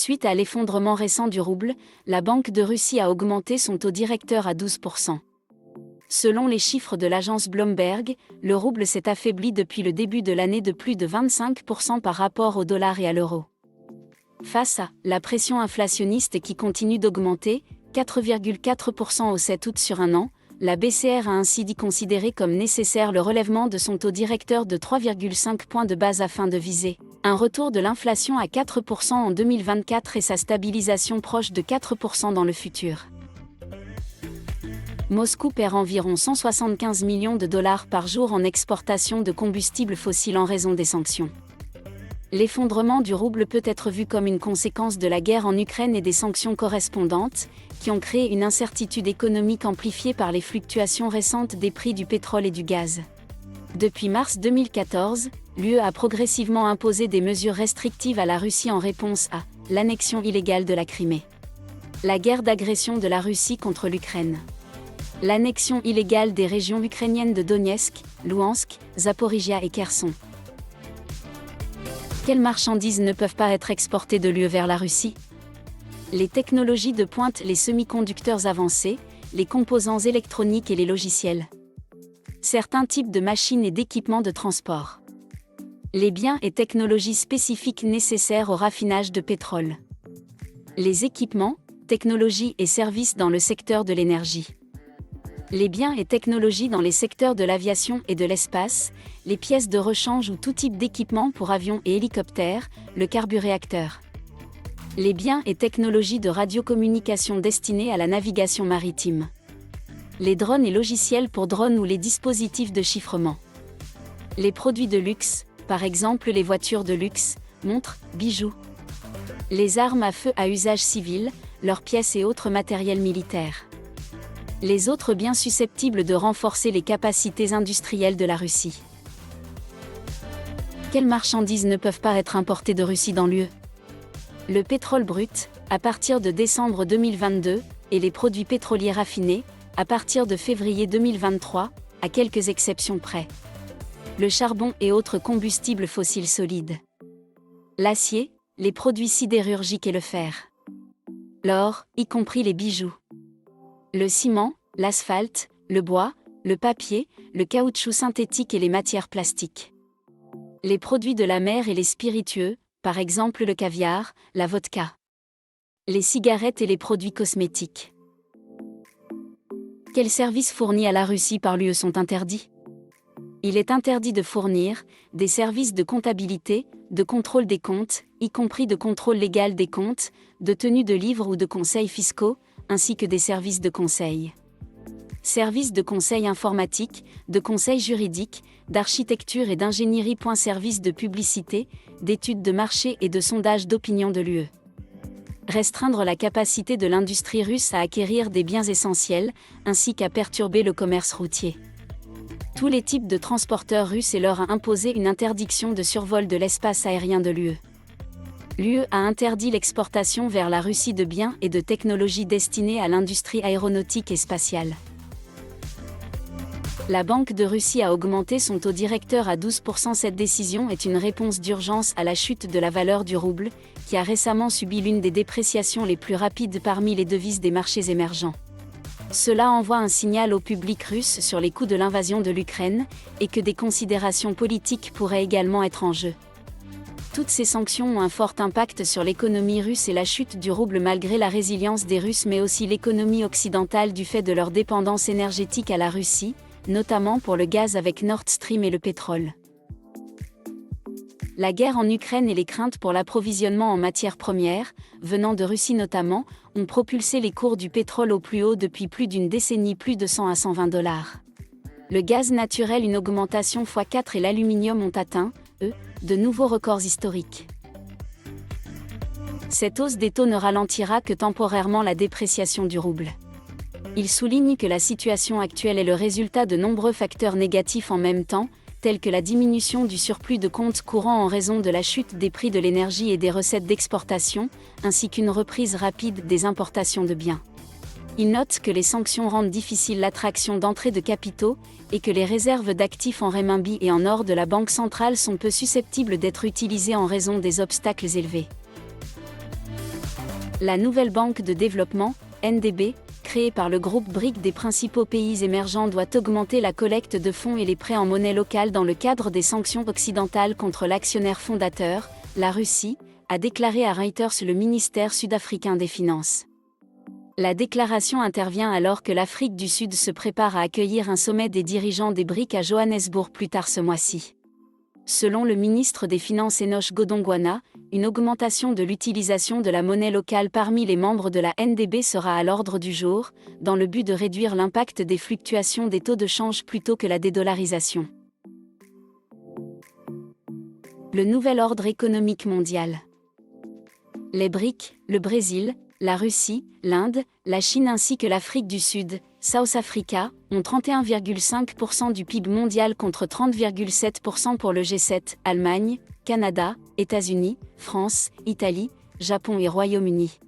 Suite à l'effondrement récent du rouble, la Banque de Russie a augmenté son taux directeur à 12%. Selon les chiffres de l'agence Bloomberg, le rouble s'est affaibli depuis le début de l'année de plus de 25% par rapport au dollar et à l'euro. Face à la pression inflationniste qui continue d'augmenter, 4,4% au 7 août sur un an, la BCR a ainsi dit considérer comme nécessaire le relèvement de son taux directeur de 3,5 points de base afin de viser un retour de l'inflation à 4% en 2024 et sa stabilisation proche de 4% dans le futur. Moscou perd environ 175 millions de dollars par jour en exportation de combustibles fossiles en raison des sanctions. L'effondrement du rouble peut être vu comme une conséquence de la guerre en Ukraine et des sanctions correspondantes, qui ont créé une incertitude économique amplifiée par les fluctuations récentes des prix du pétrole et du gaz. Depuis mars 2014, l'UE a progressivement imposé des mesures restrictives à la Russie en réponse à l'annexion illégale de la Crimée, la guerre d'agression de la Russie contre l'Ukraine, l'annexion illégale des régions ukrainiennes de Donetsk, Louhansk, Zaporijia et Kherson. Quelles marchandises ne peuvent pas être exportées de l'UE vers la Russie ? Les technologies de pointe, les semi-conducteurs avancés, les composants électroniques et les logiciels. Certains types de machines et d'équipements de transport. Les biens et technologies spécifiques nécessaires au raffinage de pétrole. Les équipements, technologies et services dans le secteur de l'énergie. Les biens et technologies dans les secteurs de l'aviation et de l'espace, les pièces de rechange ou tout type d'équipement pour avions et hélicoptères, le carburéacteur. Les biens et technologies de radiocommunication destinés à la navigation maritime. Les drones et logiciels pour drones ou les dispositifs de chiffrement. Les produits de luxe, par exemple les voitures de luxe, montres, bijoux. Les armes à feu à usage civil, leurs pièces et autres matériels militaires. Les autres biens susceptibles de renforcer les capacités industrielles de la Russie. Quelles marchandises ne peuvent pas être importées de Russie dans l'UE ? Le pétrole brut, à partir de décembre 2022, et les produits pétroliers raffinés, à partir de février 2023, à quelques exceptions près. Le charbon et autres combustibles fossiles solides. L'acier, les produits sidérurgiques et le fer. L'or, y compris les bijoux. Le ciment, l'asphalte, le bois, le papier, le caoutchouc synthétique et les matières plastiques. Les produits de la mer et les spiritueux, par exemple le caviar, la vodka. Les cigarettes et les produits cosmétiques. Quels services fournis à la Russie par l'UE sont interdits ? Il est interdit de fournir des services de comptabilité, de contrôle des comptes, y compris de contrôle légal des comptes, de tenue de livres ou de conseils fiscaux, ainsi que des services de conseil. Services de conseil informatique, de conseil juridique, d'architecture et d'ingénierie. Services de publicité, d'études de marché et de sondage d'opinion de l'UE. Restreindre la capacité de l'industrie russe à acquérir des biens essentiels, ainsi qu'à perturber le commerce routier. Tous les types de transporteurs russes et leur a imposé une interdiction de survol de l'espace aérien de l'UE. L'UE a interdit l'exportation vers la Russie de biens et de technologies destinées à l'industrie aéronautique et spatiale. La Banque de Russie a augmenté son taux directeur à 12%. Cette décision est une réponse d'urgence à la chute de la valeur du rouble, qui a récemment subi l'une des dépréciations les plus rapides parmi les devises des marchés émergents. Cela envoie un signal au public russe sur les coûts de l'invasion de l'Ukraine, et que des considérations politiques pourraient également être en jeu. Toutes ces sanctions ont un fort impact sur l'économie russe et la chute du rouble malgré la résilience des Russes, mais aussi l'économie occidentale du fait de leur dépendance énergétique à la Russie, notamment pour le gaz avec Nord Stream et le pétrole. La guerre en Ukraine et les craintes pour l'approvisionnement en matières premières, venant de Russie notamment, ont propulsé les cours du pétrole au plus haut depuis plus d'une décennie, plus de 100 à 120 $. Le gaz naturel une augmentation x4 et l'aluminium ont atteint, eux, de nouveaux records historiques. Cette hausse des taux ne ralentira que temporairement la dépréciation du rouble. Il souligne que la situation actuelle est le résultat de nombreux facteurs négatifs en même temps, tels que la diminution du surplus de comptes courants en raison de la chute des prix de l'énergie et des recettes d'exportation, ainsi qu'une reprise rapide des importations de biens. Il note que les sanctions rendent difficile l'attraction d'entrées de capitaux, et que les réserves d'actifs en renminbi et en or de la Banque centrale sont peu susceptibles d'être utilisées en raison des obstacles élevés. La nouvelle banque de développement, NDB, créée par le groupe BRIC des principaux pays émergents doit augmenter la collecte de fonds et les prêts en monnaie locale dans le cadre des sanctions occidentales contre l'actionnaire fondateur, la Russie, a déclaré à Reuters le ministère sud-africain des Finances. La déclaration intervient alors que l'Afrique du Sud se prépare à accueillir un sommet des dirigeants des BRIC à Johannesburg plus tard ce mois-ci. Selon le ministre des Finances Enoch Godongwana, une augmentation de l'utilisation de la monnaie locale parmi les membres de la NDB sera à l'ordre du jour, dans le but de réduire l'impact des fluctuations des taux de change plutôt que la dédollarisation. Le nouvel ordre économique mondial. Les BRIC, le Brésil, la Russie, l'Inde, la Chine ainsi que l'Afrique du Sud, South Africa, ont 31,5% du PIB mondial contre 30,7% pour le G7, Allemagne, Canada, États-Unis, France, Italie, Japon et Royaume-Uni.